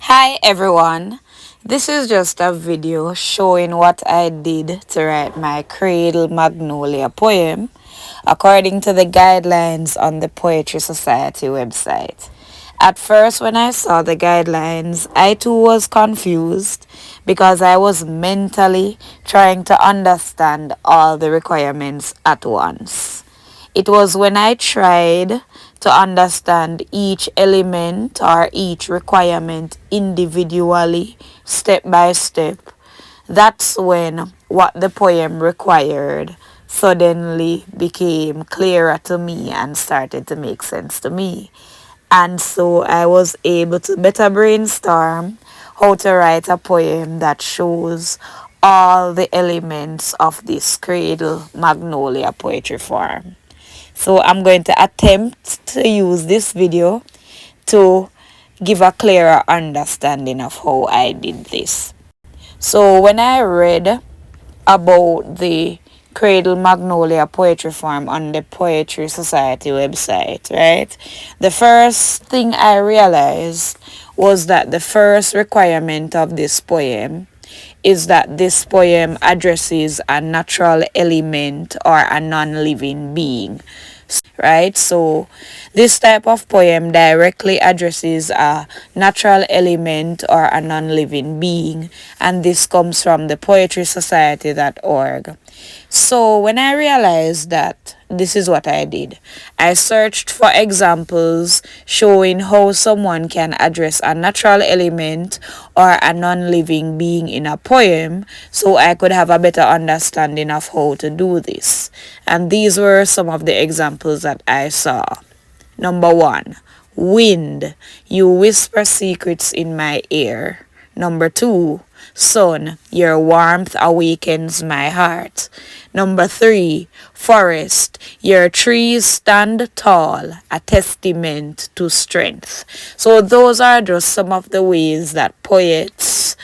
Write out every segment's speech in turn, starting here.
Hi everyone, this is just a video showing what I did to write my Cradle Magnolia poem according to the guidelines on the Poetry Society website. At first when I saw the guidelines, I too was confused because I was mentally trying to understand all the requirements at once. It was when I tried to understand each element or each requirement individually, step by step, that's when what the poem required suddenly became clearer to me and started to make sense to me. And so I was able to better brainstorm how to write a poem that shows all the elements of this Cradle Magnolia poetry form. So I'm going to attempt to use this video to give a clearer understanding of how I did this. So when I read about the Cradle Magnolia poetry form on the Poetry Society website, right? The first thing I realized was that the first requirement of this poem is that this poem addresses a natural element or a non-living being, right? So this type of poem directly addresses a natural element or a non-living being, and this comes from the poetrysociety.org. So when I realized that, this is what I did. I searched for examples showing how someone can address a natural element or a non-living being in a poem so I could have a better understanding of how to do this. And these were some of the examples that I saw. Number 1, wind. You whisper secrets in my ear. Number 2, sun. Your warmth awakens my heart. Number 3, forest. Your trees stand tall, a testament to strength. So those are just some of the ways that poets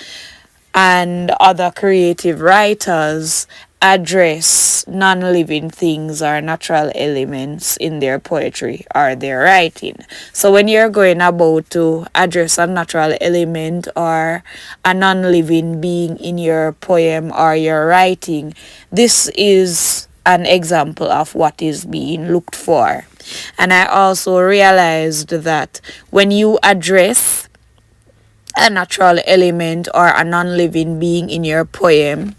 and other creative writers address non-living things or natural elements in their poetry or their writing. So when you're going about to address a natural element or a non-living being in your poem or your writing, this is an example of what is being looked for. And I also realized that when you address a natural element or a non-living being in your poem,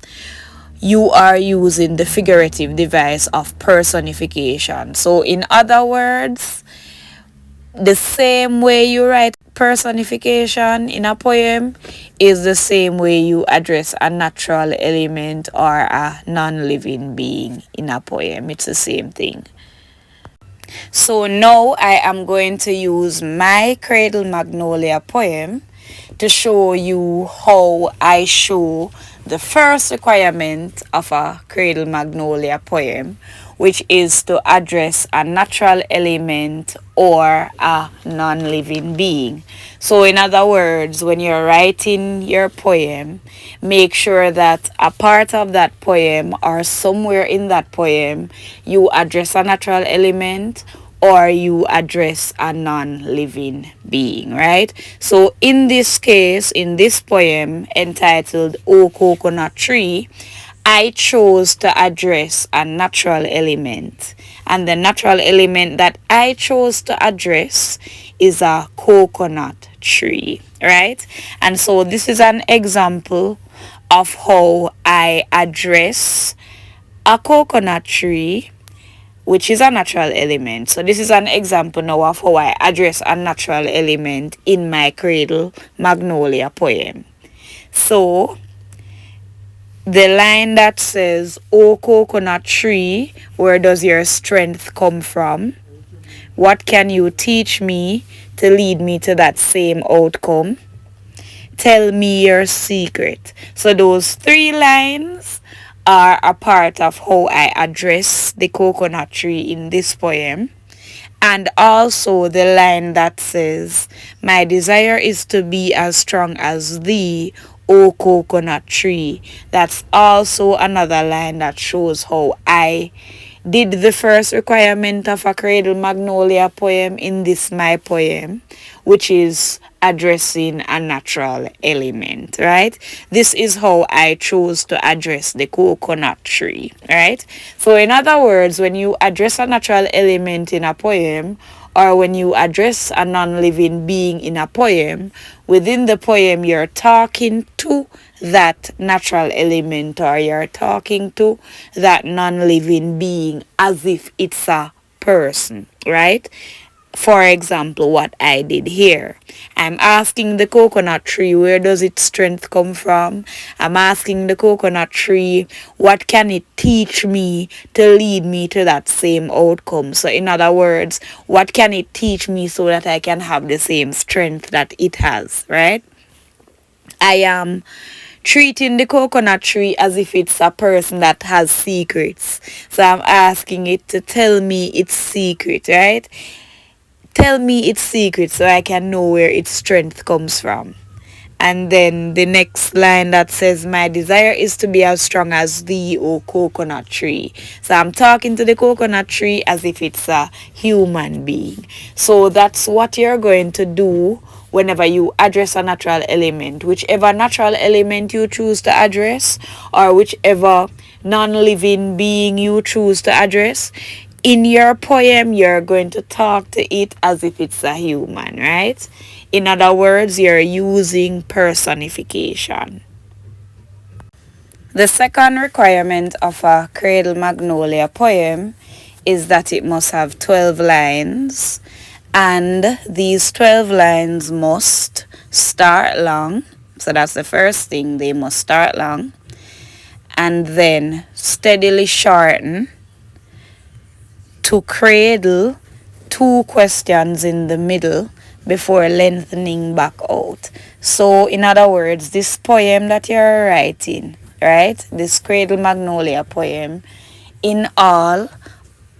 you are using the figurative device of personification. So in other words, the same way you write personification in a poem is the same way you address a natural element or a non-living being in a poem. It's the same thing. So now I am going to use my Cradle Magnolia poem to show you how I show the first requirement of a Cradle Magnolia poem, which is to address a natural element or a non-living being. So in other words, when you're writing your poem, make sure that a part of that poem or somewhere in that poem you address a natural element or you address a non-living being, right? So in this case, in this poem entitled O Coconut Tree, I chose to address a natural element. And the natural element that I chose to address is a coconut tree, right? And so this is an example of how I address a coconut tree, which is a natural element. So this is an example now of how I address a natural element in my Cradle Magnolia poem. So the line that says, "O coconut tree, where does your strength come from? What can you teach me to lead me to that same outcome? Tell me your secret." So those 3 lines are a part of how I address the coconut tree in this poem. And also the line that says, "My desire is to be as strong as thee, O coconut tree." That's also another line that shows how I did the first requirement of a Cradle Magnolia poem in this my poem, which is addressing a natural element, right? This is how I chose to address the coconut tree, right? So in other words, when you address a natural element in a poem, or when you address a non-living being in a poem, within the poem you're talking to that natural element, or you're talking to that non-living being as if it's a person, right? For example, what I did here. I'm asking the coconut tree, where does its strength come from? I'm asking the coconut tree, what can it teach me to lead me to that same outcome? So in other words, what can it teach me so that I can have the same strength that it has, right? I am treating the coconut tree as if it's a person that has secrets. So I'm asking it to tell me its secret, right? Tell me its secret so I can know where its strength comes from. And then the next line that says, my desire is to be as strong as thee, O coconut tree. So I'm talking to the coconut tree as if it's a human being. So that's what you're going to do whenever you address a natural element. Whichever natural element you choose to address, or whichever non-living being you choose to address, in your poem, you're going to talk to it as if it's a human, right? In other words, you're using personification. The second requirement of a Cradle Magnolia poem is that it must have 12 lines, and these 12 lines must start long. So that's the first thing, they must start long, and then steadily shorten to cradle 2 questions in the middle before lengthening back out. So in other words, this poem that you're writing, right, this Cradle Magnolia poem, in all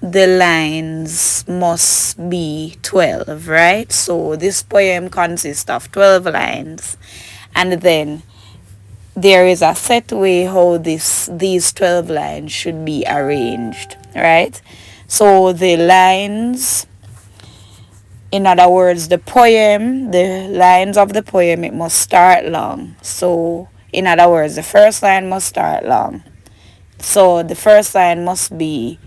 the lines must be 12, right? So this poem consists of 12 lines, and then there is a set way how these 12 lines should be arranged, right? So the lines, in other words, the poem, the lines of the poem, it must start long. So in other words, the first line must start long. So the first line must be,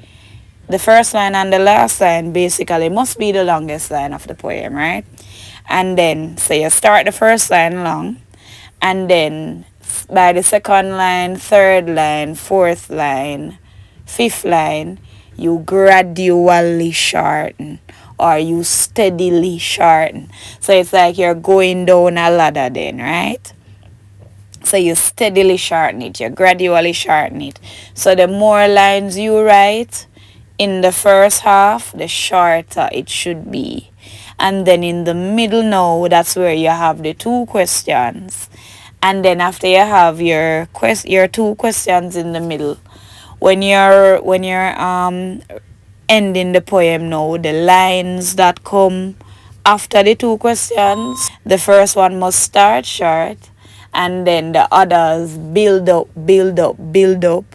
the first line and the last line basically must be the longest line of the poem, right? And then, so you start the first line long, and then by the second line, third line, fourth line, fifth line, you gradually shorten, or you steadily shorten. So it's like you're going down a ladder then, right? So you steadily shorten it, you gradually shorten it. So the more lines you write in the first half, the shorter it should be. And then in the middle now, that's where you have the 2 questions. And then after you have your 2 questions in the middle, when you're ending the poem now, the lines that come after the 2 questions, the first one must start short, and then the others build up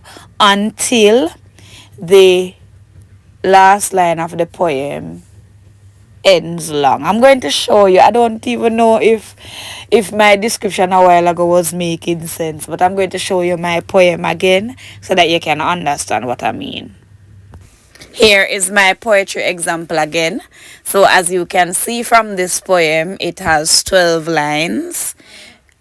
until the last line of the poem ends long. I'm going to show you. I don't even know if my description a while ago was making sense, but I'm going to show you my poem again so that you can understand what I mean. Here is my poetry example again. So as you can see from this poem, it has 12 lines,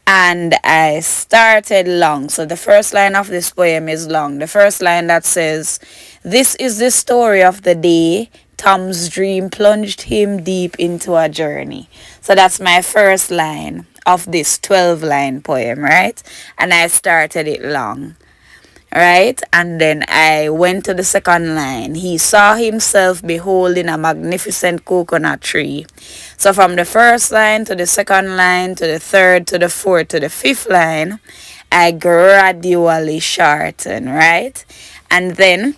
and I started long. So the first line of this poem is long. The first line that says, this is the story of the day Tom's dream plunged him deep into a journey. So that's my first line of this 12-line poem, right? And I started it long, right? And then I went to the second line. He saw himself beholding a magnificent coconut tree. So from the first line to the second line to the third to the fourth to the fifth line, I gradually shorten, right? And then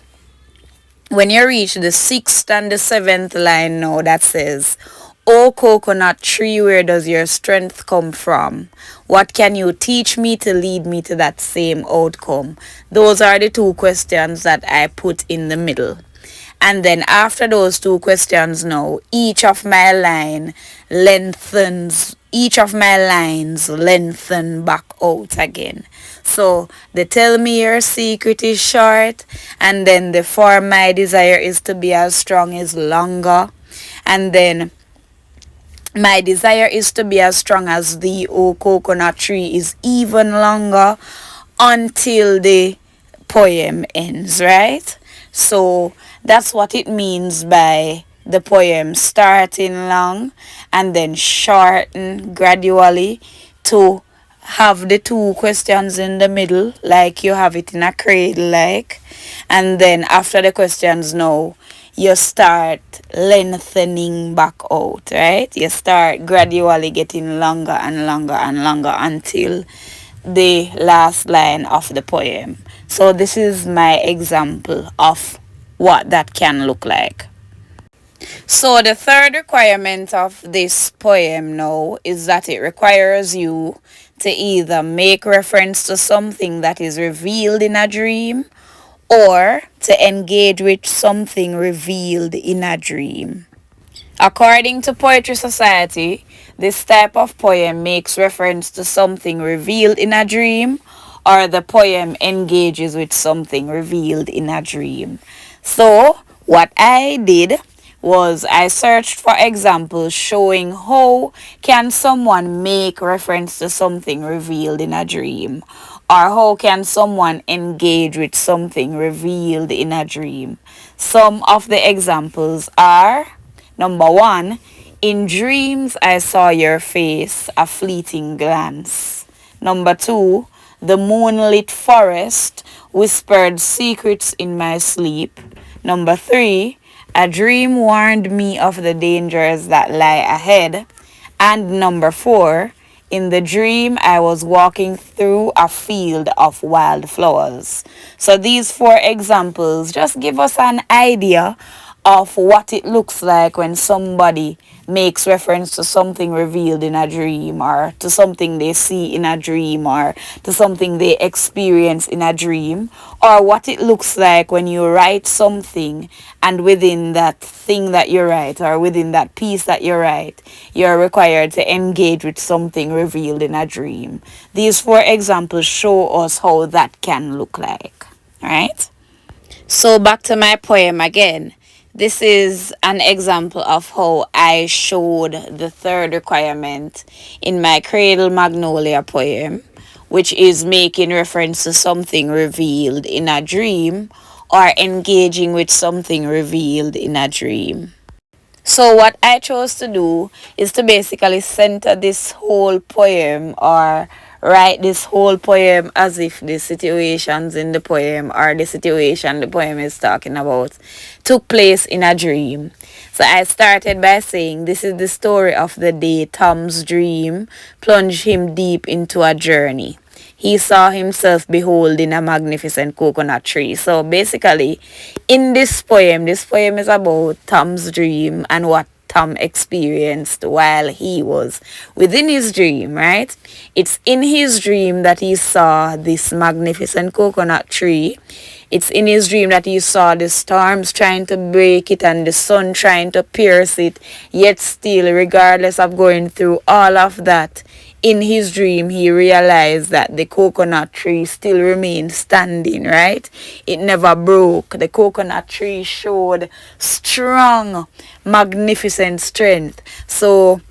when you reach the 6th and the 7th line now, that says, O coconut tree, where does your strength come from? What can you teach me to lead me to that same outcome? Those are the 2 questions that I put in the middle. And then after those two questions now, each of my lines lengthen back out again. So the tell me your secret is short, and then the for my desire is to be as strong is longer, and then my desire is to be as strong as the old coconut tree is even longer, until the poem ends, right? So that's what it means by the poem starting long and then shorten gradually to have the two questions in the middle, like you have it in a cradle, like, and then after the questions now, you start lengthening back out, right? You start gradually getting longer and longer and longer until the last line of the poem. So this is my example of what that can look like. So the third requirement of this poem now is that it requires you to either make reference to something that is revealed in a dream or to engage with something revealed in a dream. According to Poetry Society, this type of poem makes reference to something revealed in a dream, or the poem engages with something revealed in a dream. So, what I did was I searched for examples showing how can someone make reference to something revealed in a dream, or how can someone engage with something revealed in a dream. Some of the examples are: number one, in dreams I saw your face, a fleeting glance. Number two, the moonlit forest whispered secrets in my sleep. Number three, a dream warned me of the dangers that lie ahead. And number four, in the dream I was walking through a field of wildflowers. So these four examples just give us an idea of what it looks like when somebody makes reference to something revealed in a dream, or to something they see in a dream, or to something they experience in a dream, or what it looks like when you write something and within that thing that you write, or within that piece that you write, you're required to engage with something revealed in a dream. These four examples show us how that can look like. Alright? So back to my poem again. This is an example of how I showed the third requirement in my Cradle Magnolia poem, which is making reference to something revealed in a dream or engaging with something revealed in a dream. So what I chose to do is to basically center this whole poem, or write this whole poem as if the situations in the poem, or the situation the poem is talking about, took place in a dream. So I started by saying this is the story of the day Tom's dream plunged him deep into a journey. He saw himself beholding a magnificent coconut tree. So basically, in this poem is about Tom's dream and what Tom experienced while he was within his dream, right? It's in his dream that he saw this magnificent coconut tree. It's in his dream that he saw the storms trying to break it and the sun trying to pierce it. Yet still, regardless of going through all of that, in his dream, he realized that the coconut tree still remained standing, right? It never broke. The coconut tree showed strong, magnificent strength. So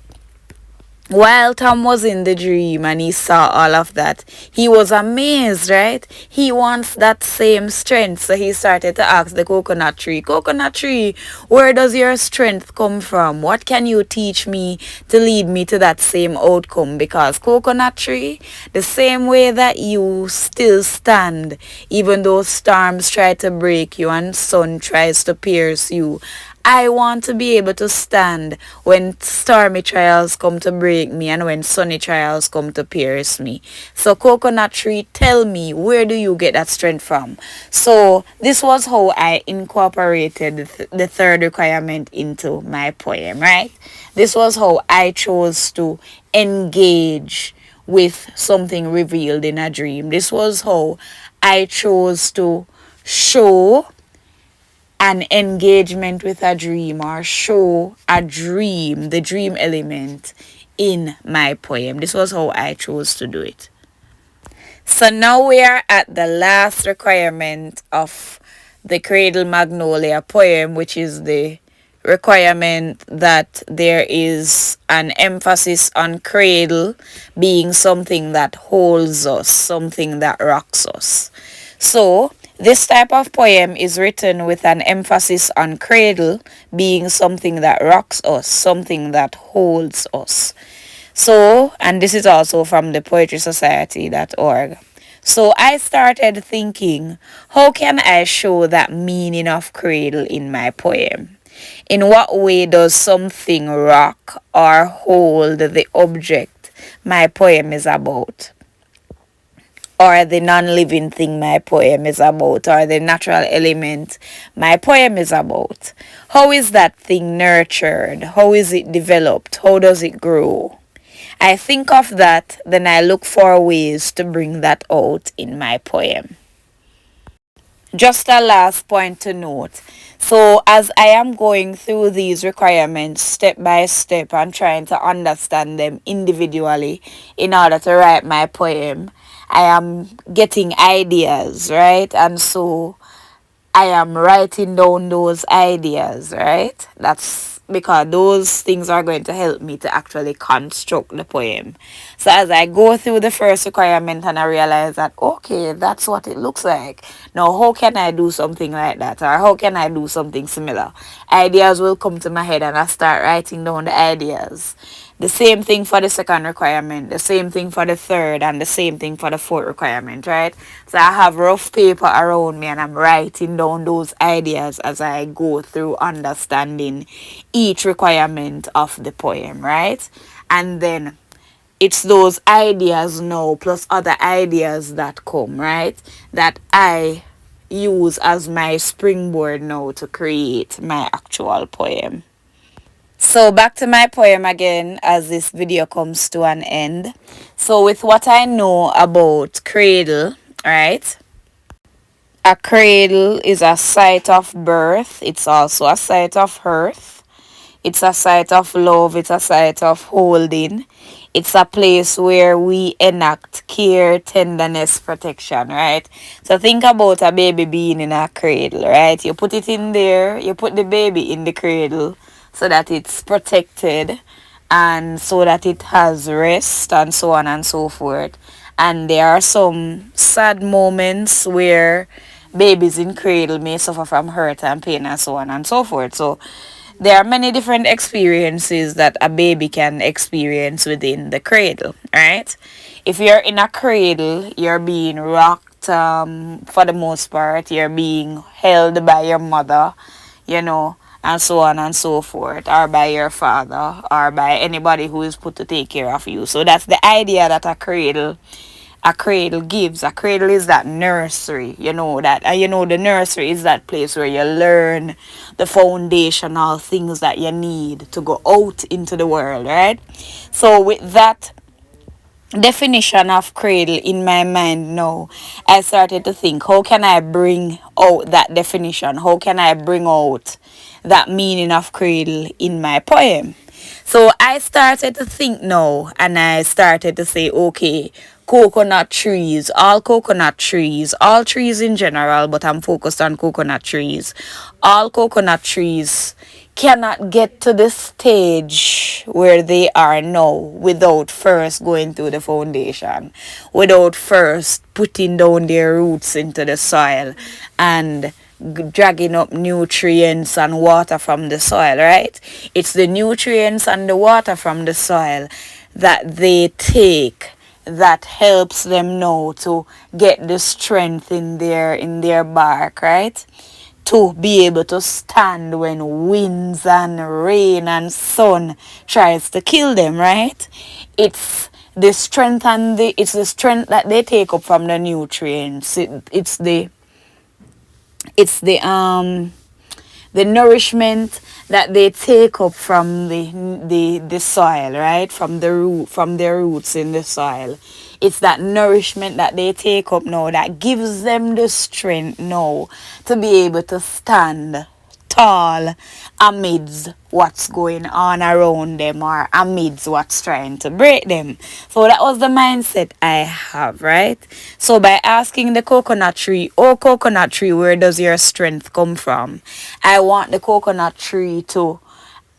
while Tom was in the dream and he saw all of that, he was amazed, right? He wants that same strength. So he started to ask the coconut tree, where does your strength come from? What can you teach me to lead me to that same outcome? Because coconut tree, the same way that you still stand, even though storms try to break you and sun tries to pierce you, I want to be able to stand when stormy trials come to break me and when sunny trials come to pierce me. So coconut tree, tell me, where do you get that strength from? So this was how I incorporated the third requirement into my poem, right? This was how I chose to engage with something revealed in a dream. This was how I chose to show an engagement with a dream or show a dream, the dream element in my poem. This was how I chose to do it. So now we are at the last requirement of the Cradle Magnolia poem, which is the requirement that there is an emphasis on cradle being something that holds us, something that rocks us. So this type of poem is written with an emphasis on cradle being something that rocks us, something that holds us. So, and this is also from the poetrysociety.org. So I started thinking, how can I show that meaning of cradle in my poem? In what way does something rock or hold the object my poem is about? Or the non-living thing my poem is about, or the natural element my poem is about? How is that thing nurtured? How is it developed? How does it grow? I think of that, then I look for ways to bring that out in my poem. Just a last point to note. So as I am going through these requirements step by step and trying to understand them individually in order to write my poem, I am getting ideas, right? And so I am writing down those ideas, right? That's because those things are going to help me to actually construct the poem. So as I go through the first requirement and I realize that, okay, that's what it looks like. Now, how can I do something like that? Or how can I do something similar? Ideas will come to my head and I start writing down the ideas. The same thing for the second requirement, the same thing for the third, and the same thing for the fourth requirement, right? So I have rough paper around me and I'm writing down those ideas as I go through understanding each requirement of the poem, right? And then it's those ideas now plus other ideas that come, right? That I use as my springboard now to create my actual poem. So back to my poem again as this video comes to an end. So with what I know about cradle, right? A cradle is a site of birth. It's also a site of hearth. It's a site of love. It's a site of holding. It's a place where we enact care, tenderness, protection, right? So think about a baby being in a cradle, right? You put it in there. You put the baby in the cradle so that it's protected and so that it has rest and so on and so forth. And there are some sad moments where babies in cradle may suffer from hurt and pain and so on and so forth. So there are many different experiences that a baby can experience within the cradle, right? If you're in a cradle, you're being rocked for the most part. You're being held by your mother, you know, and so on and so forth, or by your father, or by anybody who is put to take care of you. So that's the idea that a cradle gives. A cradle is that nursery, you know, that the nursery is that place where you learn the foundational things that you need to go out into the world, right? So with that definition of cradle in my mind now, I started to think, how can I bring out that definition? How can I bring out that meaning of cradle in my poem? So I started to think now, and I started to say, okay, coconut trees, all trees in general, but I'm focused on coconut trees. All coconut trees cannot get to the stage where they are now without first going through the foundation, without first putting down their roots into the soil and dragging up nutrients and water from the soil, right? It's the nutrients and the water from the soil that they take that helps them now to get the strength in their bark, right? To be able to stand when winds and rain and sun tries to kill them, right? It's the strength it's the strength that they take up from the nutrients. It's the the nourishment that they take up from the soil, right? From their roots in the soil. It's that nourishment that they take up now that gives them the strength now to be able to stand tall amidst what's going on around them or amidst what's trying to break them. So that was the mindset I have, right? So by asking the coconut tree, oh coconut tree, where does your strength come from? I want the coconut tree to,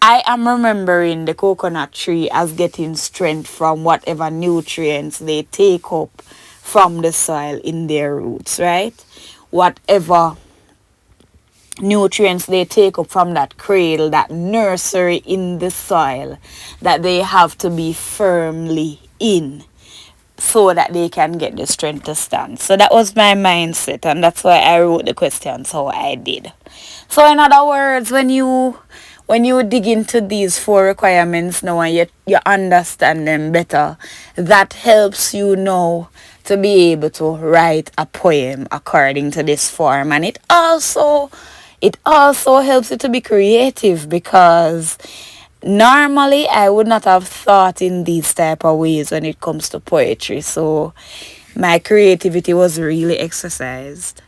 I am remembering the coconut tree as getting strength from whatever nutrients they take up from the soil in their roots, right? Whatever nutrients they take up from that cradle, that nursery in the soil that they have to be firmly in so that they can get the strength to stand. So that was my mindset, and that's why I wrote the questions how I did. So in other words, when you dig into these 4 requirements now and you understand them better, that helps you now to be able to write a poem according to this form. And it also helps you to be creative, because normally I would not have thought in these type of ways when it comes to poetry. So my creativity was really exercised.